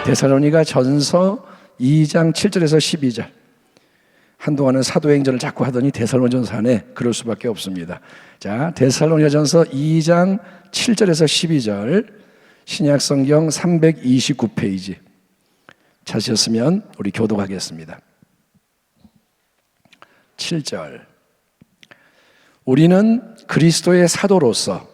데살로니가 전서 2장 7절에서 12절. 한동안은 사도행전을 자꾸 하더니 데살로니전서 안에 그럴 수밖에 없습니다. 자, 데살로니가전서 2장 7절에서 12절, 신약성경 329페이지 찾으셨으면 우리 교독하겠습니다. 7절. 우리는 그리스도의 사도로서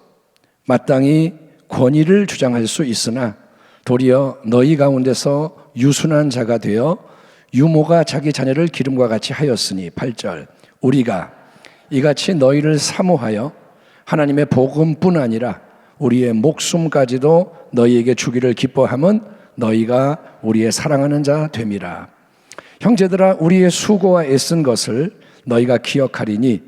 마땅히 권위를 주장할 수 있으나 도리어 너희 가운데서 유순한 자가 되어 유모가 자기 자녀를 기름과 같이 하였으니 8절. 우리가 이같이 너희를 사모하여 하나님의 복음뿐 아니라 우리의 목숨까지도 너희에게 주기를 기뻐함은 너희가 우리의 사랑하는 자 됨이라. 형제들아, 우리의 수고와 애쓴 것을 너희가 기억하리니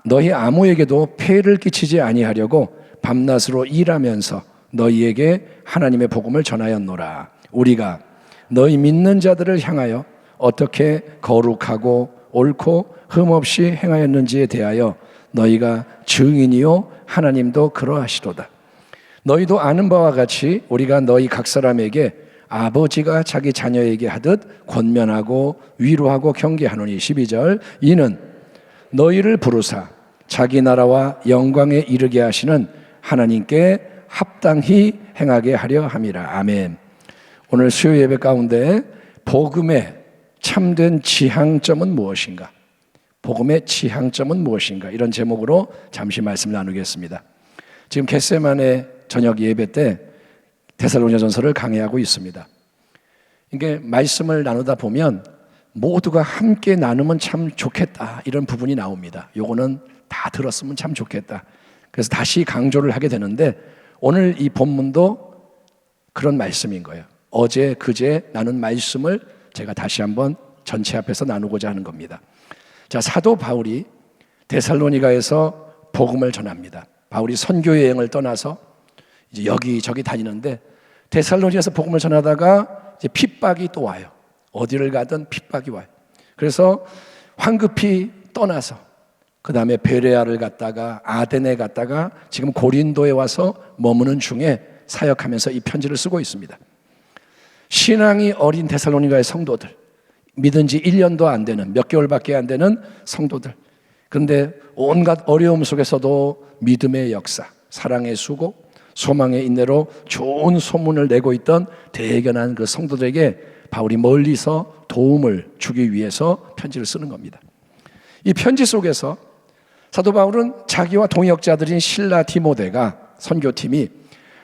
너희 아무에게도 폐를 끼치지 아니하려고 밤낮으로 일하면서 너희에게 하나님의 복음을 전하였노라. 우리가 너희 믿는 자들을 향하여 어떻게 거룩하고 옳고 흠없이 행하였는지에 대하여 너희가 증인이요 하나님도 그러하시도다. 너희도 아는 바와 같이 우리가 너희 각 사람에게 아버지가 자기 자녀에게 하듯 권면하고 위로하고 경계하노니 12절. 이는 너희를 부르사 자기 나라와 영광에 이르게 하시는 하나님께 합당히 행하게 하려 함이라. 아멘. 오늘 수요 예배 가운데 복음의 참된 지향점은 무엇인가? 복음의 지향점은 무엇인가? 이런 제목으로 잠시 말씀 나누겠습니다. 지금 겟세마네 저녁 예배 때 데살로니가전서를 강해하고 있습니다. 이게 말씀을 나누다 보면 모두가 함께 나누면 참 좋겠다 이런 부분이 나옵니다. 요거는 다 들었으면 참 좋겠다. 그래서 다시 강조를 하게 되는데 오늘 이 본문도 그런 말씀인 거예요. 어제 그제 나눈 말씀을 제가 다시 한번 전체 앞에서 나누고자 하는 겁니다. 자, 사도 바울이 데살로니가에서 복음을 전합니다. 바울이 선교 여행을 떠나서 이제 여기저기 다니는데 데살로니가에서 복음을 전하다가 이제 핍박이 또 와요. 어디를 가든 핍박이 와요. 그래서 황급히 떠나서 그 다음에 베레아를 갔다가 아데네 갔다가 지금 고린도에 와서 머무는 중에 사역하면서 이 편지를 쓰고 있습니다. 신앙이 어린 데살로니가의 성도들, 믿은 지 1년도 안 되는, 몇 개월밖에 안 되는 성도들. 그런데 온갖 어려움 속에서도 믿음의 역사, 사랑의 수고, 소망의 인내로 좋은 소문을 내고 있던 대견한 그 성도들에게 바울이 멀리서 도움을 주기 위해서 편지를 쓰는 겁니다. 이 편지 속에서 사도 바울은 자기와 동역자들인 실라 디모데가 선교팀이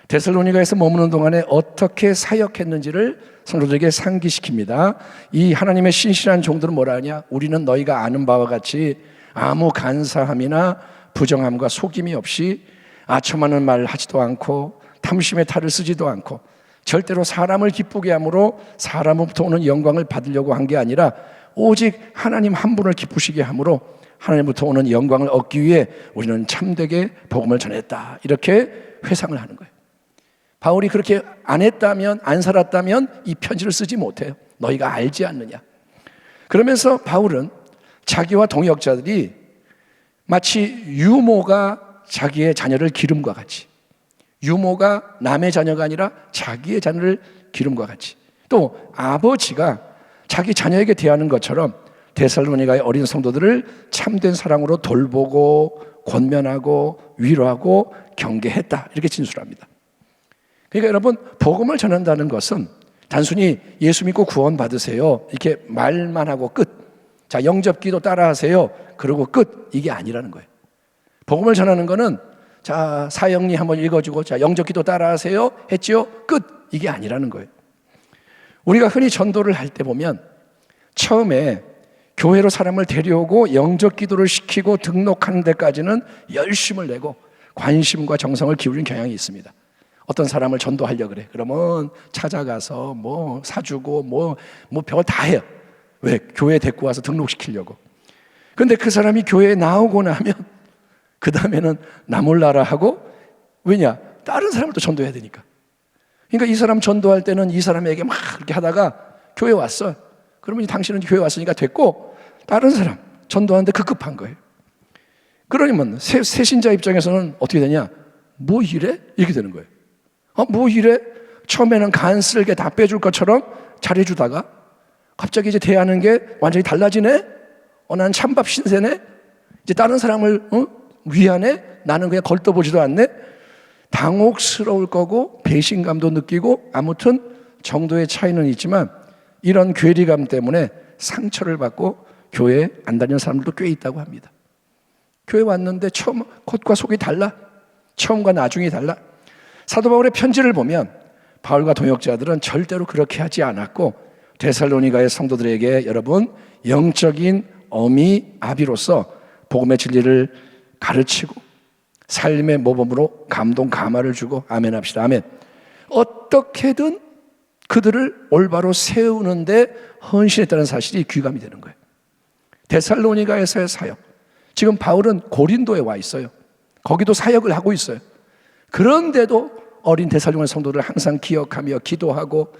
데살로니가에서 머무는 동안에 어떻게 사역했는지를 성도들에게 상기시킵니다. 이 하나님의 신실한 종들은 뭐라 하냐? 우리는 너희가 아는 바와 같이 아무 간사함이나 부정함과 속임이 없이 아첨하는 말 하지도 않고 탐심의 탈을 쓰지도 않고 절대로 사람을 기쁘게 함으로 사람으로부터 오는 영광을 받으려고 한 게 아니라 오직 하나님 한 분을 기쁘시게 함으로 하나님부터 오는 영광을 얻기 위해 우리는 참되게 복음을 전했다. 이렇게 회상을 하는 거예요. 바울이 그렇게 안 했다면, 안 살았다면 이 편지를 쓰지 못해요. 너희가 알지 않느냐. 그러면서 바울은 자기와 동역자들이 마치 유모가 자기의 자녀를 기름과 같이, 유모가 남의 자녀가 아니라 자기의 자녀를 기름과 같이, 또 아버지가 자기 자녀에게 대하는 것처럼 데살로니가의 어린 성도들을 참된 사랑으로 돌보고 권면하고 위로하고 경계했다. 이렇게 진술합니다. 그러니까 여러분, 복음을 전한다는 것은 단순히 예수 믿고 구원 받으세요 이렇게 말만 하고 끝, 자 영접기도 따라하세요 그러고 끝, 이게 아니라는 거예요. 복음을 전하는 거는 자 사형리 한번 읽어주고 자 영접기도 따라하세요 했지요 끝, 이게 아니라는 거예요. 우리가 흔히 전도를 할 때 보면 처음에 교회로 사람을 데려오고 영접기도를 시키고 등록하는 데까지는 열심을 내고 관심과 정성을 기울이는 경향이 있습니다. 어떤 사람을 전도하려고 그래. 그러면 찾아가서 뭐 사주고 뭐 별걸 다 해요. 왜? 교회에 데리고 와서 등록시키려고. 그런데 그 사람이 교회에 나오고 나면 그 다음에는 나 몰라라 하고, 왜냐? 다른 사람을 또 전도해야 되니까. 그러니까 이 사람 전도할 때는 이 사람에게 막 그렇게 하다가 교회 왔어. 그러면 당신은 교회 왔으니까 됐고 다른 사람 전도하는데 급급한 거예요. 그러면 새신자 입장에서는 어떻게 되냐? 뭐 이래? 이렇게 되는 거예요. 뭐 이래? 처음에는 간쓸게 다 빼줄 것처럼 잘해주다가 갑자기 이제 대하는 게 완전히 달라지네? 나는 찬밥 신세네? 이제 다른 사람을 위하네? 나는 그냥 걸떠보지도 않네? 당혹스러울 거고 배신감도 느끼고 아무튼 정도의 차이는 있지만 이런 괴리감 때문에 상처를 받고 교회에 안 다니는 사람들도 꽤 있다고 합니다. 교회 왔는데 처음 겉과 속이 달라. 처음과 나중이 달라. 사도 바울의 편지를 보면 바울과 동역자들은 절대로 그렇게 하지 않았고 데살로니가의 성도들에게 여러분 영적인 어미 아비로서 복음의 진리를 가르치고 삶의 모범으로 감동 감화를 주고 아멘 합시다. 아멘. 어떻게든 그들을 올바로 세우는데 헌신했다는 사실이 귀감이 되는 거예요. 데살로니가에서의 사역. 지금 바울은 고린도에 와 있어요. 거기도 사역을 하고 있어요. 그런데도 어린 데살로니가 성도들을 항상 기억하며 기도하고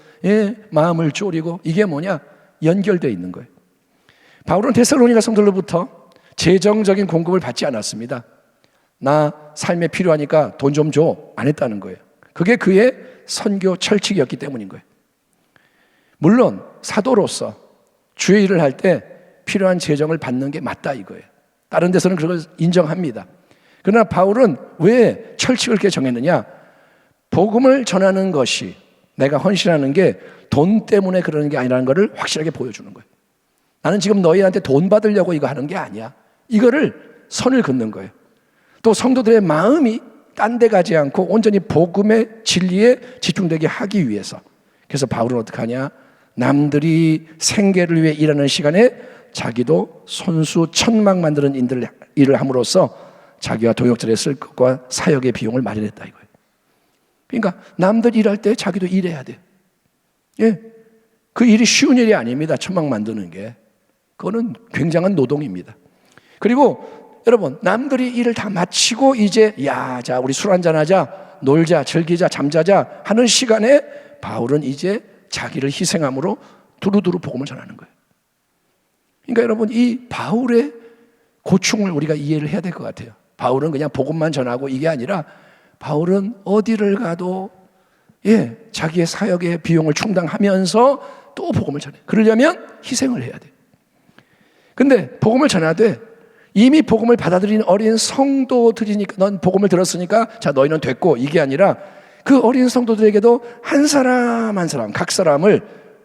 마음을 졸이고 이게 뭐냐? 연결되어 있는 거예요. 바울은 데살로니가 성도들로부터 재정적인 공급을 받지 않았습니다. 나 삶에 필요하니까 돈 좀 줘. 안 했다는 거예요. 그게 그의 선교 철칙이었기 때문인 거예요. 물론 사도로서 주의 일을 할 때 필요한 재정을 받는 게 맞다 이거예요. 다른 데서는 그걸 인정합니다. 그러나 바울은 왜 철칙을 이렇게 정했느냐? 복음을 전하는 것이 내가 헌신하는 게 돈 때문에 그러는 게 아니라는 것을 확실하게 보여주는 거예요. 나는 지금 너희한테 돈 받으려고 이거 하는 게 아니야. 이거를 선을 긋는 거예요. 또 성도들의 마음이 딴 데 가지 않고 온전히 복음의 진리에 집중되게 하기 위해서. 그래서 바울은 어떻게 하냐? 남들이 생계를 위해 일하는 시간에 자기도 손수 천막 만드는 일을 함으로써 자기와 동역자를 쓸 것과 사역의 비용을 마련했다 이거예요. 그러니까 남들 일할 때 자기도 일해야 돼. 그 일이 쉬운 일이 아닙니다. 천막 만드는 게. 그거는 굉장한 노동입니다. 그리고 여러분 남들이 일을 다 마치고 이제 자 우리 술 한잔 하자, 놀자, 즐기자, 잠자자 하는 시간에 바울은 이제 자기를 희생함으로 두루두루 복음을 전하는 거예요. 그러니까 여러분 이 바울의 고충을 우리가 이해를 해야 될 것 같아요. 바울은 그냥 복음만 전하고 이게 아니라 바울은 어디를 가도 자기의 사역의 비용을 충당하면서 또 복음을 전해. 그러려면 희생을 해야 돼. 근데 복음을 전하되 이미 복음을 받아들인 어린 성도들이니까 넌 복음을 들었으니까 자 너희는 됐고 이게 아니라 그 어린 성도들에게도 한 사람 한 사람 각 사람을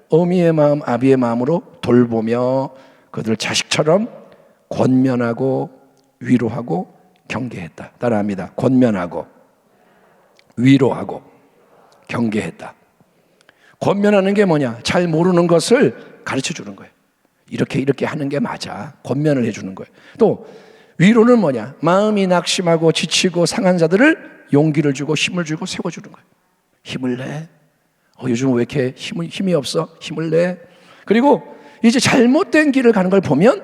어미의 마음 아비의 마음으로 돌보며 그들을 자식처럼 권면하고 위로하고 경계했다. 따라합니다. 권면하고 위로하고 경계했다. 권면하는 게 뭐냐? 잘 모르는 것을 가르쳐 주는 거예요. 이렇게 하는 게 맞아. 권면을 해주는 거예요. 또 위로는 뭐냐? 마음이 낙심하고 지치고 상한 자들을 용기를 주고 힘을 주고 세워주는 거예요. 힘을 내. 요즘 왜 이렇게 힘이 없어? 힘을 내. 그리고 이제 잘못된 길을 가는 걸 보면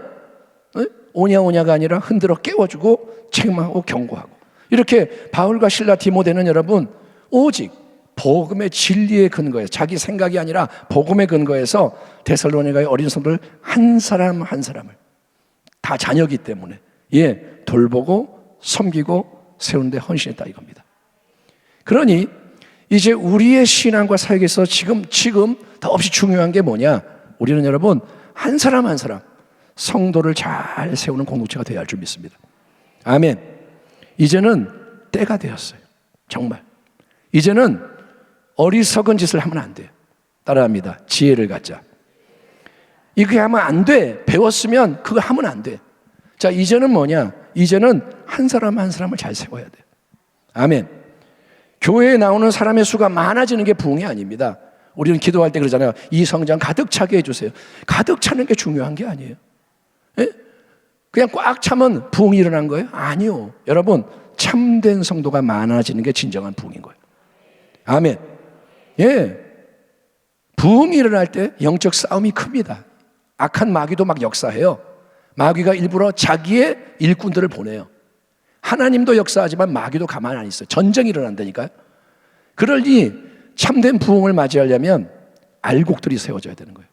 오냐오냐가 아니라 흔들어 깨워주고 책망하고 경고하고 이렇게 바울과 실라 디모데는 여러분 오직 복음의 진리의 근거에서 자기 생각이 아니라 복음의 근거에서 데살로니가의 어린 성도들 한 사람 한 사람을 다 자녀이기 때문에 돌보고 섬기고 세우는데 헌신했다 이겁니다. 그러니 이제 우리의 신앙과 사역에서 지금 더없이 중요한 게 뭐냐? 우리는 여러분 한 사람 한 사람 성도를 잘 세우는 공동체가 되어야 할 줄 믿습니다. 아멘. 이제는 때가 되었어요. 정말. 이제는 어리석은 짓을 하면 안 돼요. 따라합니다. 지혜를 갖자. 이렇게 하면 안 돼. 배웠으면 그거 하면 안 돼. 자, 이제는 뭐냐? 이제는 한 사람 한 사람을 잘 세워야 돼요. 아멘. 교회에 나오는 사람의 수가 많아지는 게 부흥이 아닙니다. 우리는 기도할 때 그러잖아요. 이 성장 가득 차게 해주세요. 가득 차는 게 중요한 게 아니에요. 그냥 꽉 차면 부흥이 일어난 거예요? 아니요. 여러분, 참된 성도가 많아지는 게 진정한 부흥인 거예요. 아멘. 부흥이 일어날 때 영적 싸움이 큽니다. 악한 마귀도 막 역사해요. 마귀가 일부러 자기의 일꾼들을 보내요. 하나님도 역사하지만 마귀도 가만히 안 있어요. 전쟁이 일어난다니까요. 그러니 참된 부흥을 맞이하려면 알곡들이 세워져야 되는 거예요.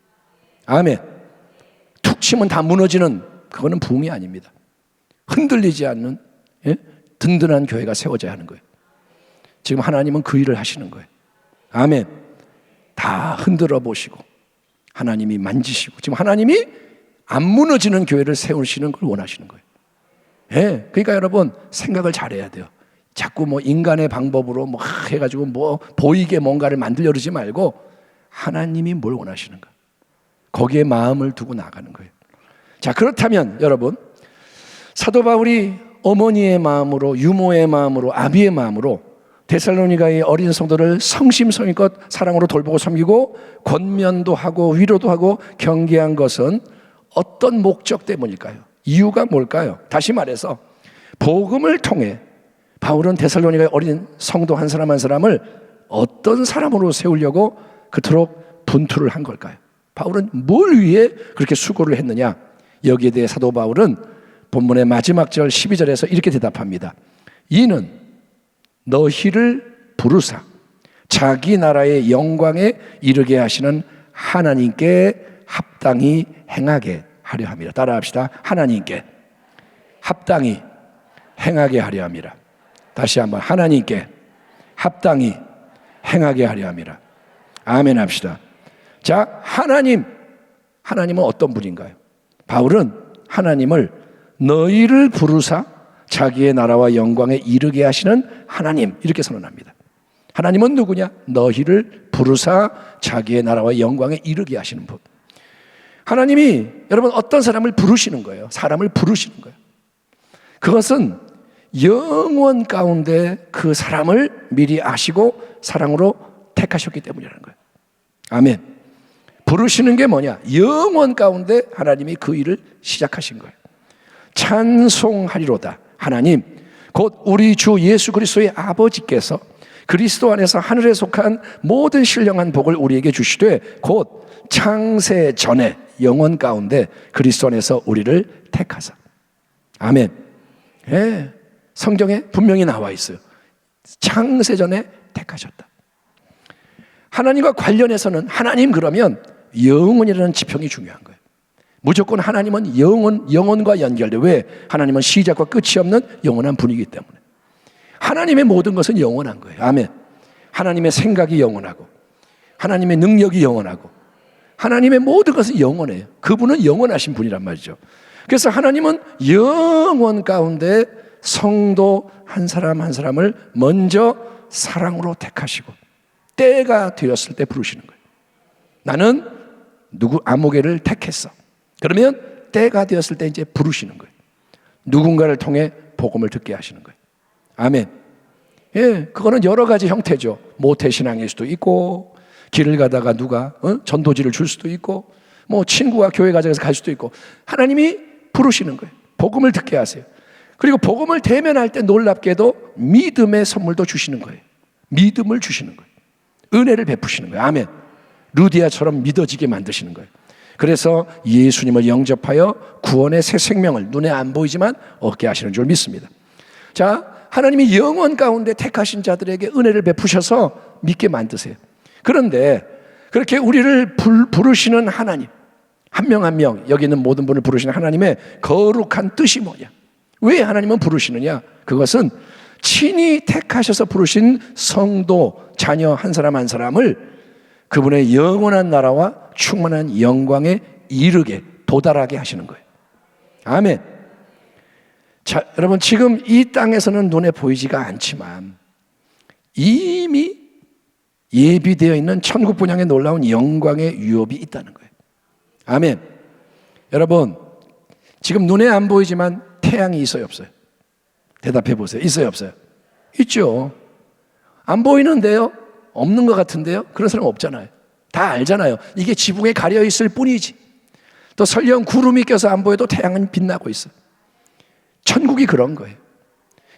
아멘. 툭 치면 다 무너지는 그거는 부흥이 아닙니다. 흔들리지 않는 든든한 교회가 세워져야 하는 거예요. 지금 하나님은 그 일을 하시는 거예요. 아멘. 다 흔들어 보시고 하나님이 만지시고 지금 하나님이 안 무너지는 교회를 세우시는 걸 원하시는 거예요. 예. 그러니까 여러분 생각을 잘해야 돼요. 자꾸 뭐 인간의 방법으로 뭐 해가지고 뭐 보이게 뭔가를 만들려 그러지 말고 하나님이 뭘 원하시는가 거기에 마음을 두고 나가는 거예요. 자, 그렇다면 여러분 사도 바울이 어머니의 마음으로 유모의 마음으로 아비의 마음으로 데살로니가의 어린 성도를 성심성의껏 사랑으로 돌보고 섬기고 권면도 하고 위로도 하고 경계한 것은 어떤 목적 때문일까요? 이유가 뭘까요? 다시 말해서 복음을 통해 바울은 데살로니가의 어린 성도 한 사람 한 사람을 어떤 사람으로 세우려고 그토록 분투를 한 걸까요? 바울은 뭘 위해 그렇게 수고를 했느냐? 여기에 대해 사도 바울은 본문의 마지막 절 12절에서 이렇게 대답합니다. 이는 너희를 부르사 자기 나라의 영광에 이르게 하시는 하나님께 합당히 행하게 하려 함이라. 따라합시다. 하나님께 합당히 행하게 하려 함이라. 다시 한번 하나님께 합당히 행하게 하려 함이라. 아멘 합시다. 자, 하나님은 어떤 분인가요? 바울은 하나님을 너희를 부르사 자기의 나라와 영광에 이르게 하시는 하나님 이렇게 선언합니다. 하나님은 누구냐? 너희를 부르사 자기의 나라와 영광에 이르게 하시는 분. 하나님이 여러분 어떤 사람을 부르시는 거예요? 사람을 부르시는 거예요. 그것은 영원 가운데 그 사람을 미리 아시고 사랑으로 택하셨기 때문이라는 거예요. 아멘. 부르시는 게 뭐냐? 영원 가운데 하나님이 그 일을 시작하신 거예요. 찬송하리로다. 하나님 곧 우리 주 예수 그리스도의 아버지께서 그리스도 안에서 하늘에 속한 모든 신령한 복을 우리에게 주시되 곧 창세 전에 영원 가운데 그리스도 안에서 우리를 택하사. 아멘. 예, 성경에 분명히 나와 있어요. 창세 전에 택하셨다. 하나님과 관련해서는 하나님 그러면 영원이라는 지평이 중요한 거예요. 무조건 하나님은 영혼과 연결돼. 왜? 하나님은 시작과 끝이 없는 영원한 분이기 때문에. 하나님의 모든 것은 영원한 거예요. 아멘. 하나님의 생각이 영원하고 하나님의 능력이 영원하고 하나님의 모든 것은 영원해요. 그분은 영원하신 분이란 말이죠. 그래서 하나님은 영원 가운데 성도 한 사람 한 사람을 먼저 사랑으로 택하시고 때가 되었을 때 부르시는 거예요. 나는 누구 아무개를 택했어. 그러면 때가 되었을 때 이제 부르시는 거예요. 누군가를 통해 복음을 듣게 하시는 거예요. 아멘. 예, 그거는 여러 가지 형태죠. 모태신앙일 수도 있고 길을 가다가 누가 전도지를 줄 수도 있고 뭐 친구가 교회 가자해서 갈 수도 있고 하나님이 부르시는 거예요. 복음을 듣게 하세요. 그리고 복음을 대면할 때 놀랍게도 믿음의 선물도 주시는 거예요. 믿음을 주시는 거예요. 은혜를 베푸시는 거예요. 아멘. 루디아처럼 믿어지게 만드시는 거예요. 그래서 예수님을 영접하여 구원의 새 생명을 눈에 안 보이지만 얻게 하시는 줄 믿습니다. 자, 하나님이 영원 가운데 택하신 자들에게 은혜를 베푸셔서 믿게 만드세요. 그런데 그렇게 우리를 부르시는 하나님 한 명 한 명 여기 있는 모든 분을 부르시는 하나님의 거룩한 뜻이 뭐냐? 왜 하나님은 부르시느냐? 그것은 친히 택하셔서 부르신 성도 자녀 한 사람 한 사람을 그분의 영원한 나라와 충만한 영광에 이르게 도달하게 하시는 거예요. 아멘. 자, 여러분 지금 이 땅에서는 눈에 보이지가 않지만 이미 예비되어 있는 천국 분향의 놀라운 영광의 유업이 있다는 거예요. 아멘. 여러분 지금 눈에 안 보이지만 태양이 있어요 없어요? 대답해 보세요. 있어요 없어요? 있죠. 안 보이는데요? 없는 것 같은데요? 그런 사람 없잖아요. 다 알잖아요. 이게 지붕에 가려 있을 뿐이지. 또 설령 구름이 껴서 안 보여도 태양은 빛나고 있어. 천국이 그런 거예요.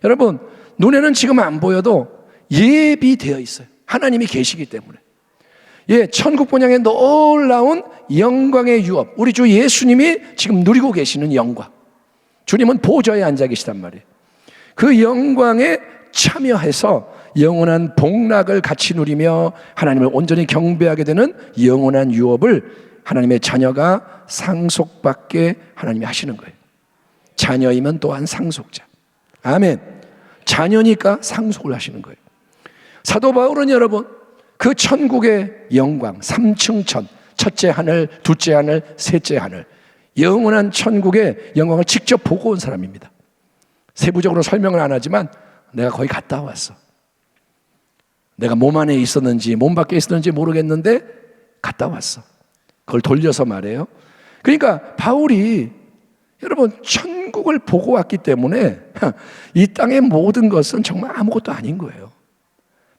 여러분 눈에는 지금 안 보여도 예비되어 있어요. 하나님이 계시기 때문에. 예, 천국 본향의 놀라운 영광의 유업, 우리 주 예수님이 지금 누리고 계시는 영광. 주님은 보좌에 앉아 계시단 말이에요. 그 영광에 참여해서 영원한 복락을 같이 누리며 하나님을 온전히 경배하게 되는 영원한 유업을 하나님의 자녀가 상속받게 하나님이 하시는 거예요. 자녀이면 또한 상속자. 아멘. 자녀니까 상속을 하시는 거예요. 사도 바울은 여러분 그 천국의 영광, 삼층천, 첫째 하늘, 둘째 하늘, 셋째 하늘, 영원한 천국의 영광을 직접 보고 온 사람입니다. 세부적으로 설명을 안 하지만 내가 거의 갔다 왔어. 내가 몸 안에 있었는지 몸 밖에 있었는지 모르겠는데 갔다 왔어. 그걸 돌려서 말해요. 그러니까 바울이 여러분 천국을 보고 왔기 때문에 이 땅의 모든 것은 정말 아무것도 아닌 거예요.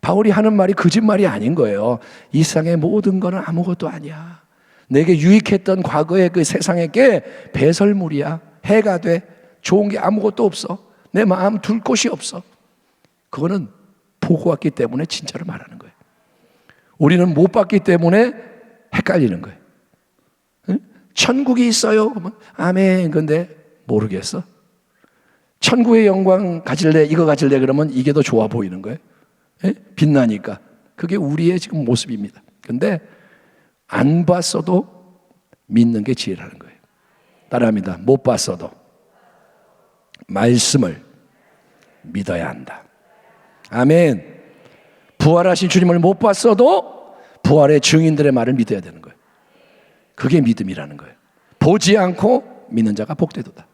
바울이 하는 말이 거짓말이 아닌 거예요. 이 세상의 모든 것은 아무것도 아니야. 내게 유익했던 과거의 그 세상의 게 배설물이야. 해가 돼. 좋은 게 아무것도 없어. 내 마음 둘 곳이 없어. 그거는 보고 왔기 때문에 진짜로 말하는 거예요. 우리는 못 봤기 때문에 헷갈리는 거예요. 응? 천국이 있어요. 그러면 아멘. 근데 모르겠어. 천국의 영광 가질래? 이거 가질래? 그러면 이게 더 좋아 보이는 거예요. 예? 빛나니까. 그게 우리의 지금 모습입니다. 근데 안 봤어도 믿는 게 지혜라는 거예요. 따라합니다. 못 봤어도 말씀을 믿어야 한다. 아멘. 부활하신 주님을 못 봤어도 부활의 증인들의 말을 믿어야 되는 거예요. 그게 믿음이라는 거예요. 보지 않고 믿는 자가 복되도다.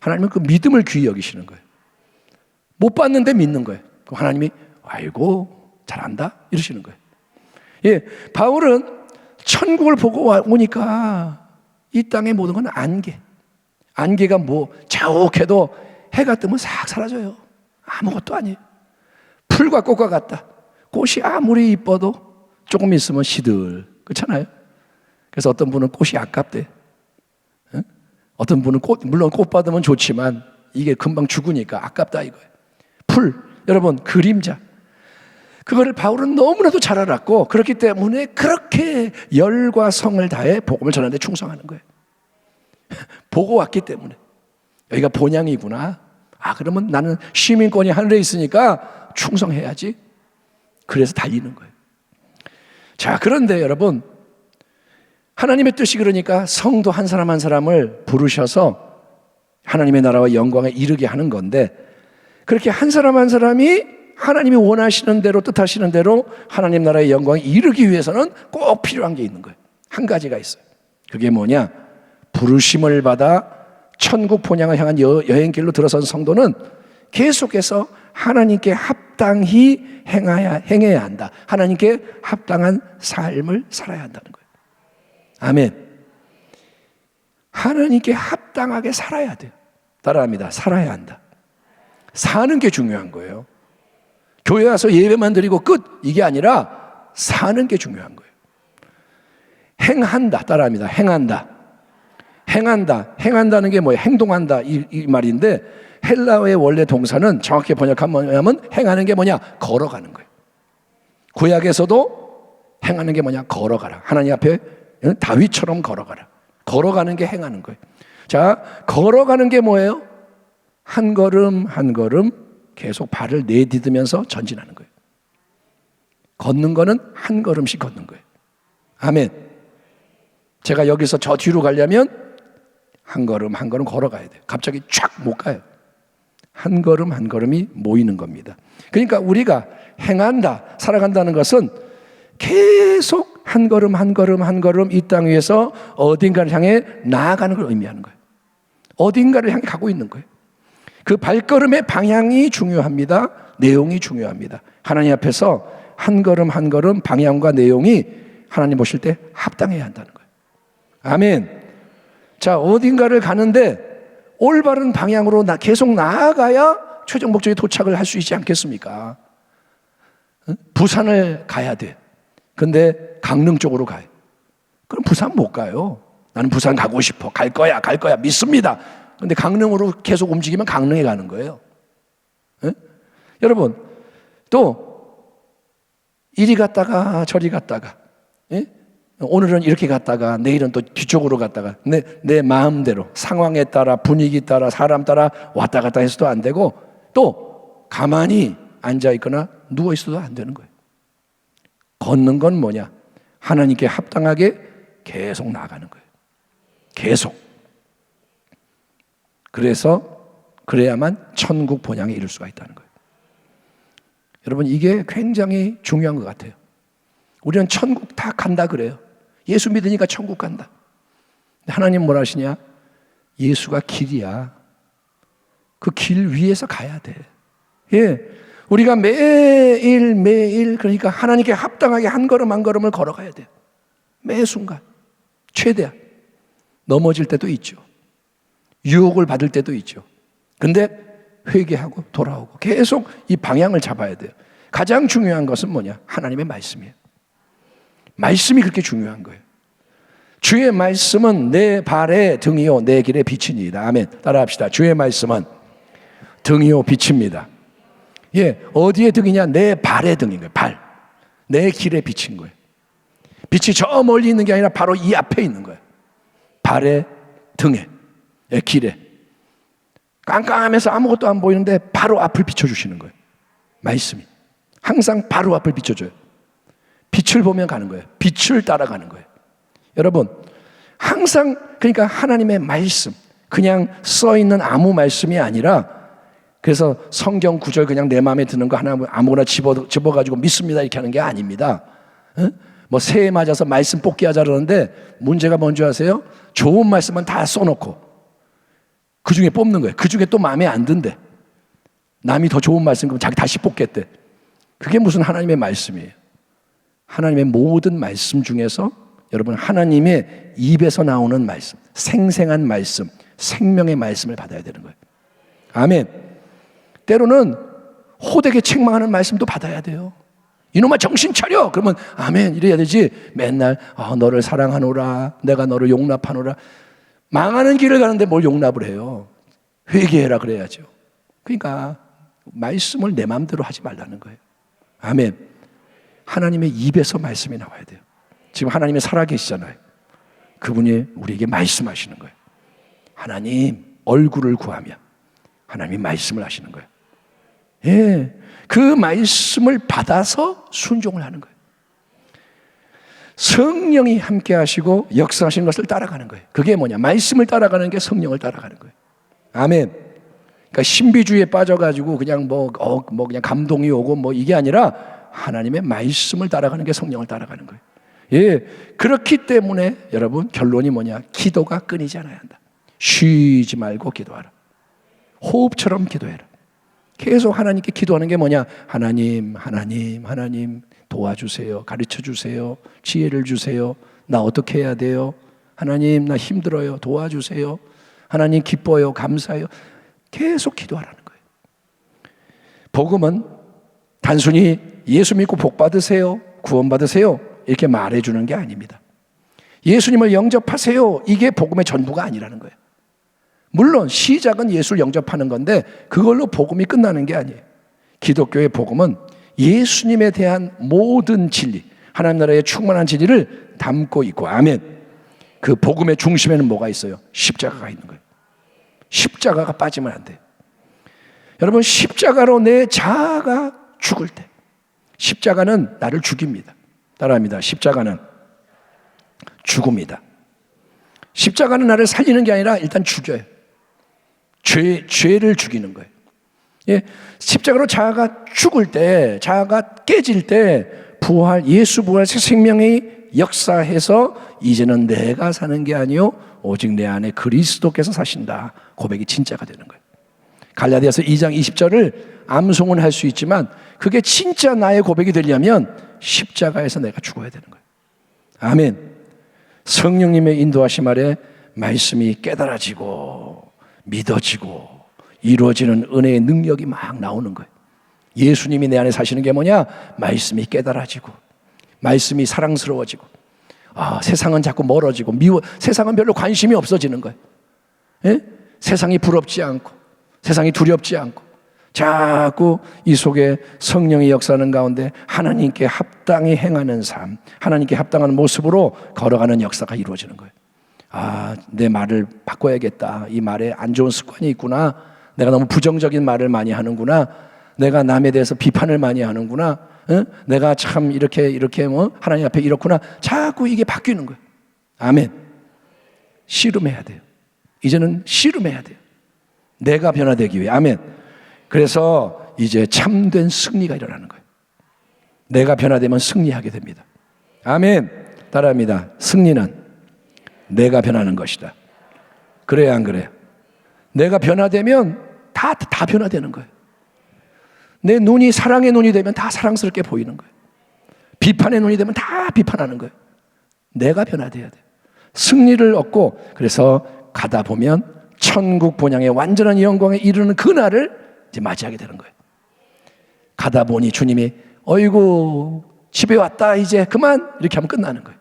하나님은 그 믿음을 귀히 여기시는 거예요. 못 봤는데 믿는 거예요. 그럼 하나님이 아이고 잘한다 이러시는 거예요. 예, 바울은 천국을 보고 오니까 이 땅의 모든 건 안개. 안개가 뭐 자욱해도 해가 뜨면 싹 사라져요. 아무것도 아니에요. 풀과 꽃과 같다. 꽃이 아무리 이뻐도 조금 있으면 시들. 그렇잖아요. 그래서 어떤 분은 꽃이 아깝대. 응? 어떤 분은 물론 꽃 받으면 좋지만 이게 금방 죽으니까 아깝다 이거예요. 풀, 여러분 그림자. 그거를 바울은 너무나도 잘 알았고 그렇기 때문에 그렇게 열과 성을 다해 복음을 전하는 데 충성하는 거예요. 보고 왔기 때문에. 여기가 본향이구나. 아, 그러면 나는 시민권이 하늘에 있으니까 충성해야지. 그래서 달리는 거예요. 자, 그런데 여러분, 하나님의 뜻이 그러니까 성도 한 사람 한 사람을 부르셔서 하나님의 나라와 영광에 이르게 하는 건데, 그렇게 한 사람 한 사람이 하나님이 원하시는 대로 뜻하시는 대로 하나님 나라의 영광에 이르기 위해서는 꼭 필요한 게 있는 거예요. 한 가지가 있어요. 그게 뭐냐? 부르심을 받아 천국 본향을 향한 여행길로 들어선 성도는 계속해서 하나님께 합당히 행해야 한다. 하나님께 합당한 삶을 살아야 한다는 거예요. 아멘. 하나님께 합당하게 살아야 돼요. 따라합니다. 살아야 한다. 사는 게 중요한 거예요. 교회 와서 예배만 드리고 끝 이게 아니라 사는 게 중요한 거예요. 행한다. 따라합니다. 행한다. 행한다. 행한다는 게 뭐예요? 행동한다 이 말인데 헬라어의 원래 동사는 정확히 번역하면 뭐냐면 행하는 게 뭐냐? 걸어가는 거예요. 구약에서도 행하는 게 뭐냐? 걸어가라. 하나님 앞에 다윗처럼 걸어가라. 걸어가는 게 행하는 거예요. 자, 걸어가는 게 뭐예요? 한 걸음 한 걸음 계속 발을 내디디면서 전진하는 거예요. 걷는 거는 한 걸음씩 걷는 거예요. 아멘. 제가 여기서 저 뒤로 가려면 한 걸음 한 걸음 걸어가야 돼요. 갑자기 쫙 못 가요. 한 걸음 한 걸음이 모이는 겁니다. 그러니까 우리가 행한다, 살아간다는 것은 계속 한 걸음 한 걸음 한 걸음 이 땅 위에서 어딘가를 향해 나아가는 걸 의미하는 거예요. 어딘가를 향해 가고 있는 거예요. 그 발걸음의 방향이 중요합니다. 내용이 중요합니다. 하나님 앞에서 한 걸음 한 걸음 방향과 내용이 하나님 보실 때 합당해야 한다는 거예요. 아멘. 자, 어딘가를 가는데 올바른 방향으로 계속 나아가야 최종 목적에 도착을 할 수 있지 않겠습니까? 부산을 가야 돼. 근데 강릉 쪽으로 가요. 그럼 부산 못 가요. 나는 부산 가고 싶어. 갈 거야. 믿습니다. 근데 강릉으로 계속 움직이면 강릉에 가는 거예요. 에? 여러분, 또 이리 갔다가 저리 갔다가, 에? 오늘은 이렇게 갔다가 내일은 또 뒤쪽으로 갔다가 내 마음대로 상황에 따라 분위기 따라 사람 따라 왔다 갔다 해서도 안 되고 또 가만히 앉아 있거나 누워 있어도 안 되는 거예요. 걷는 건 뭐냐? 하나님께 합당하게 계속 나아가는 거예요. 계속. 그래야만 천국 본향에 이룰 수가 있다는 거예요. 여러분, 이게 굉장히 중요한 것 같아요. 우리는 천국 다 간다 그래요. 예수 믿으니까 천국 간다. 하나님 뭐라 하시냐? 예수가 길이야. 그 길 위에서 가야 돼. 예, 우리가 매일 그러니까 하나님께 합당하게 한 걸음 한 걸음을 걸어가야 돼요. 매 순간 최대한. 넘어질 때도 있죠. 유혹을 받을 때도 있죠. 근데 회개하고 돌아오고 계속 이 방향을 잡아야 돼요. 가장 중요한 것은 뭐냐? 하나님의 말씀이에요. 말씀이 그렇게 중요한 거예요. 주의 말씀은 내 발의 등이요 내 길의 빛이니이다. 아멘. 따라합시다. 주의 말씀은 등이요 빛입니다. 예, 어디에 등이냐? 내 발의 등인 거예요. 발. 내 길의 빛인 거예요. 빛이 저 멀리 있는 게 아니라 바로 이 앞에 있는 거예요. 발의 등에, 예, 길에. 깜깜해서 아무것도 안 보이는데 바로 앞을 비춰주시는 거예요. 말씀이. 항상 바로 앞을 비춰줘요. 빛을 보면 가는 거예요. 빛을 따라가는 거예요. 여러분, 항상 그러니까 하나님의 말씀, 그냥 써있는 아무 말씀이 아니라 그래서 성경 구절 그냥 내 마음에 드는 거 하나 아무거나 집어가지고 믿습니다 이렇게 하는 게 아닙니다. 뭐 새해 맞아서 말씀 뽑기 하자 그러는데 문제가 뭔지 아세요? 좋은 말씀은 다 써놓고 그 중에 뽑는 거예요. 그 중에 또 마음에 안 든대. 남이 더 좋은 말씀 그럼 자기 다시 뽑겠대. 그게 무슨 하나님의 말씀이에요. 하나님의 모든 말씀 중에서 여러분 하나님의 입에서 나오는 말씀, 생생한 말씀, 생명의 말씀을 받아야 되는 거예요. 아멘. 때로는 호되게 책망하는 말씀도 받아야 돼요. 이놈아 정신 차려. 그러면 아멘 이래야 되지. 맨날 너를 사랑하노라, 내가 너를 용납하노라. 망하는 길을 가는데 뭘 용납을 해요. 회개해라 그래야죠. 그러니까 말씀을 내 마음대로 하지 말라는 거예요. 아멘. 하나님의 입에서 말씀이 나와야 돼요. 지금 하나님이 살아계시잖아요. 그분이 우리에게 말씀하시는 거예요. 하나님 얼굴을 구하면 하나님이 말씀을 하시는 거예요. 예, 그 말씀을 받아서 순종을 하는 거예요. 성령이 함께 하시고 역사하시는 것을 따라가는 거예요. 그게 뭐냐? 말씀을 따라가는 게 성령을 따라가는 거예요. 아멘. 그러니까 신비주의에 빠져가지고 그냥 그냥 감동이 오고 뭐 이게 아니라 하나님의 말씀을 따라가는 게 성령을 따라가는 거예요. 예, 그렇기 때문에 여러분 결론이 뭐냐? 기도가 끊이지 않아야 한다. 쉬지 말고 기도하라. 호흡처럼 기도해라. 계속 하나님께 기도하는 게 뭐냐? 하나님 도와주세요. 가르쳐주세요. 지혜를 주세요. 나 어떻게 해야 돼요? 하나님 나 힘들어요. 도와주세요. 하나님 기뻐요. 감사해요. 계속 기도하라는 거예요. 복음은 단순히 예수 믿고 복 받으세요. 구원 받으세요. 이렇게 말해주는 게 아닙니다. 예수님을 영접하세요. 이게 복음의 전부가 아니라는 거예요. 물론 시작은 예수를 영접하는 건데 그걸로 복음이 끝나는 게 아니에요. 기독교의 복음은 예수님에 대한 모든 진리, 하나님 나라의 충만한 진리를 담고 있고 아멘. 그 복음의 중심에는 뭐가 있어요? 십자가가 있는 거예요. 십자가가 빠지면 안 돼요. 여러분 십자가로 내 자아가 죽을 때 십자가는 나를 죽입니다. 따라합니다. 십자가는 죽음이다. 십자가는 나를 살리는 게 아니라 일단 죽여요. 죄를 죽이는 거예요. 예, 십자가로 자아가 죽을 때, 자아가 깨질 때 예수 부활 새 생명이 역사해서 이제는 내가 사는 게 아니요 오직 내 안에 그리스도께서 사신다. 고백이 진짜가 되는 거예요. 갈라디아서 2장 20절을 암송은 할 수 있지만 그게 진짜 나의 고백이 되려면 십자가에서 내가 죽어야 되는 거예요. 아멘. 성령님의 인도하심 아래 말씀이 깨달아지고 믿어지고 이루어지는 은혜의 능력이 막 나오는 거예요. 예수님이 내 안에 사시는 게 뭐냐? 말씀이 깨달아지고 말씀이 사랑스러워지고 세상은 자꾸 멀어지고 세상은 별로 관심이 없어지는 거예요. 예? 세상이 부럽지 않고 세상이 두렵지 않고 자꾸 이 속에 성령의 역사하는 가운데 하나님께 합당히 행하는 삶, 하나님께 합당한 모습으로 걸어가는 역사가 이루어지는 거예요. 내 말을 바꿔야겠다. 이 말에 안 좋은 습관이 있구나. 내가 너무 부정적인 말을 많이 하는구나. 내가 남에 대해서 비판을 많이 하는구나. 내가 참 이렇게 하나님 앞에 이렇구나. 자꾸 이게 바뀌는 거예요. 아멘. 씨름해야 돼요. 이제는 씨름해야 돼요. 내가 변화되기 위해. 아멘. 그래서 이제 참된 승리가 일어나는 거예요. 내가 변화되면 승리하게 됩니다. 아멘. 따라합니다. 승리는 내가 변하는 것이다. 그래야 안 그래요? 내가 변화되면 다 변화되는 거예요. 내 눈이 사랑의 눈이 되면 다 사랑스럽게 보이는 거예요. 비판의 눈이 되면 다 비판하는 거예요. 내가 변화돼야 돼요. 승리를 얻고, 그래서 가다 보면 천국 본향의 완전한 영광에 이르는 그날을 이제 맞이하게 되는 거예요. 가다 보니 주님이 어이구 집에 왔다 이제 그만 이렇게 하면 끝나는 거예요.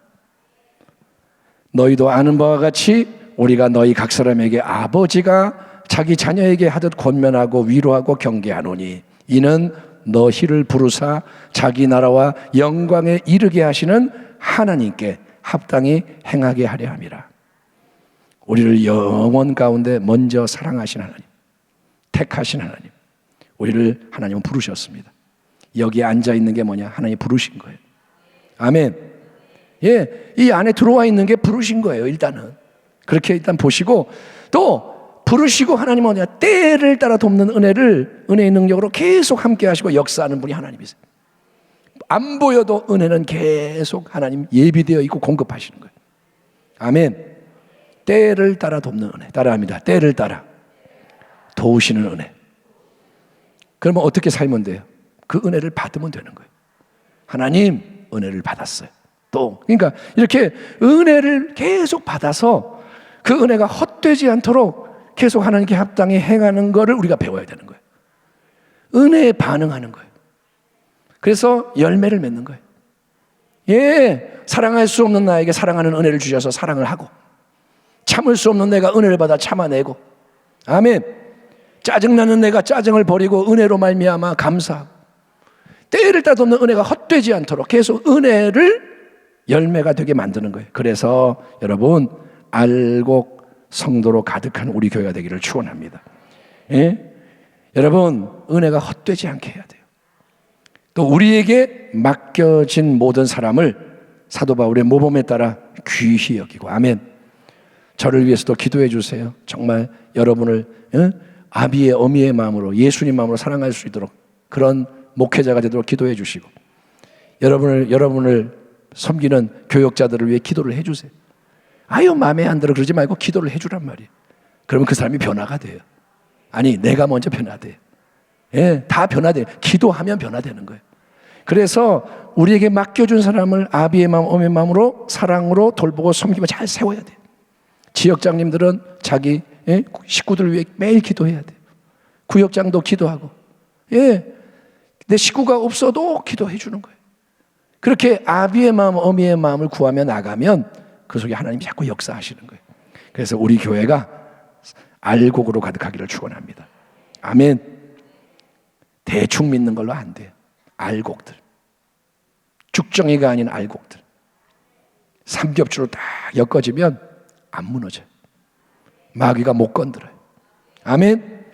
너희도 아는 바와 같이 우리가 너희 각 사람에게 아버지가 자기 자녀에게 하듯 권면하고 위로하고 경계하노니 이는 너희를 부르사 자기 나라와 영광에 이르게 하시는 하나님께 합당히 행하게 하려 함이라. 우리를 영원 가운데 먼저 사랑하신 하나님, 택하신 하나님, 우리를 하나님은 부르셨습니다. 여기에 앉아있는 게 뭐냐? 하나님이 부르신 거예요. 아멘. 예, 이 안에 들어와 있는 게 부르신 거예요. 일단은 그렇게 일단 보시고, 또 부르시고 하나님은 뭐냐? 때를 따라 돕는 은혜의 능력으로 계속 함께 하시고 역사하는 분이 하나님이세요. 안 보여도 은혜는 계속 하나님 예비되어 있고 공급하시는 거예요. 아멘. 때를 따라 돕는 은혜. 따라합니다. 때를 따라 도우시는 은혜. 그러면 어떻게 살면 돼요? 그 은혜를 받으면 되는 거예요. 하나님 은혜를 받았어요. 또 그러니까 이렇게 은혜를 계속 받아서 그 은혜가 헛되지 않도록 계속 하나님께 합당히 행하는 거를 우리가 배워야 되는 거예요. 은혜에 반응하는 거예요. 그래서 열매를 맺는 거예요. 예, 사랑할 수 없는 나에게 사랑하는 은혜를 주셔서 사랑을 하고, 참을 수 없는 내가 은혜를 받아 참아내고, 아멘. 짜증나는 내가 짜증을 버리고 은혜로 말미암아 감사하고, 때를 따라 돕는 은혜가 헛되지 않도록 계속 은혜를 열매가 되게 만드는 거예요. 그래서 여러분 알곡 성도로 가득한 우리 교회가 되기를 축원합니다. 예? 여러분 은혜가 헛되지 않게 해야 돼요. 또 우리에게 맡겨진 모든 사람을 사도 바울의 모범에 따라 귀히 여기고, 아멘. 저를 위해서도 기도해 주세요. 정말 여러분을 아비의 어미의 마음으로, 예수님 마음으로 사랑할 수 있도록 그런 목회자가 되도록 기도해 주시고, 여러분을 섬기는 교역자들을 위해 기도를 해 주세요. 아유 마음에 안 들어 그러지 말고 기도를 해 주란 말이에요. 그러면 그 사람이 변화가 돼요. 아니 내가 먼저 변화돼요. 예, 다 변화돼요. 기도하면 변화되는 거예요. 그래서 우리에게 맡겨준 사람을 아비의 마음, 어미의 마음으로 사랑으로 돌보고 섬기며 잘 세워야 돼요. 지역장님들은 자기 식구들을 위해 매일 기도해야 돼요. 구역장도 기도하고, 예, 내 식구가 없어도 기도해 주는 거예요. 그렇게 아비의 마음, 어미의 마음을 구하며 나가면 그 속에 하나님이 자꾸 역사하시는 거예요. 그래서 우리 교회가 알곡으로 가득하기를 축원합니다. 아멘. 대충 믿는 걸로 안 돼요. 알곡들, 죽정이가 아닌 알곡들, 삼겹주로 딱 엮어지면 안 무너져요. 마귀가 못 건드려요. 아멘.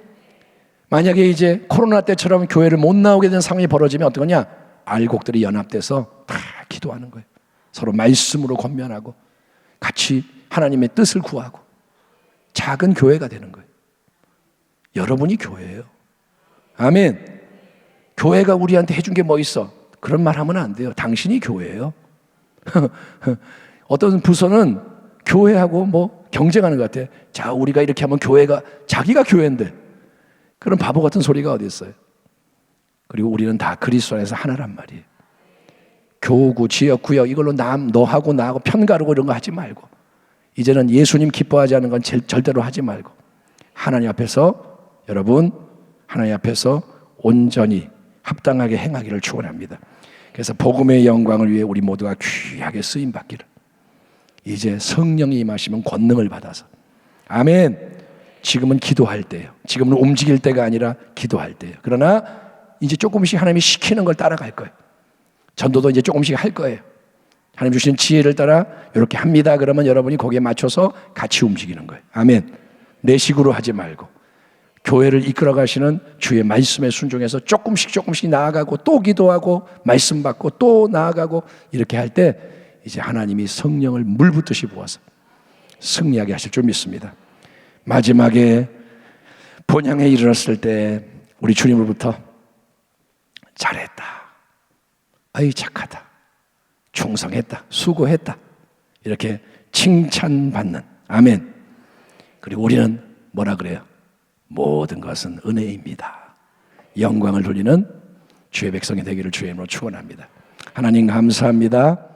만약에 이제 코로나 때처럼 교회를 못 나오게 된 상황이 벌어지면 어떡하냐? 알곡들이 연합돼서 다 기도하는 거예요. 서로 말씀으로 권면하고 같이 하나님의 뜻을 구하고 작은 교회가 되는 거예요. 여러분이 교회예요. 아멘. 교회가 우리한테 해준 게 뭐 있어? 그런 말 하면 안 돼요. 당신이 교회예요. 어떤 부서는 교회하고 뭐 경쟁하는 것 같아. 자, 우리가 이렇게 하면 교회가, 자기가 교회인데 그런 바보 같은 소리가 어디 있어요? 그리고 우리는 다 그리스도 안에서 하나란 말이에요. 교구, 지역, 구역 이걸로 너하고 나하고 편가르고 이런 거 하지 말고, 이제는 예수님 기뻐하지 않는 건 절대로 하지 말고 하나님 앞에서, 여러분 하나님 앞에서 온전히 합당하게 행하기를 축원합니다. 그래서 복음의 영광을 위해 우리 모두가 귀하게 쓰임 받기를, 이제 성령이 임하시면 권능을 받아서, 아멘. 지금은 기도할 때예요. 지금은 움직일 때가 아니라 기도할 때예요. 그러나 이제 조금씩 하나님이 시키는 걸 따라갈 거예요. 전도도 이제 조금씩 할 거예요. 하나님 주신 지혜를 따라 이렇게 합니다. 그러면 여러분이 거기에 맞춰서 같이 움직이는 거예요. 아멘. 내 식으로 하지 말고 교회를 이끌어 가시는 주의 말씀에 순종해서 조금씩 나아가고 또 기도하고 말씀 받고 또 나아가고 이렇게 할 때 이제 하나님이 성령을 물 붓듯이 부어서 승리하게 하실 줄 믿습니다. 마지막에 본향에 이르렀을 때 우리 주님으로부터 잘했다, 아이 착하다, 충성했다, 수고했다, 이렇게 칭찬받는. 아멘. 그리고 우리는 뭐라 그래요? 모든 것은 은혜입니다. 영광을 돌리는 주의 백성이 되기를 주의 이름으로 축원합니다. 하나님 감사합니다.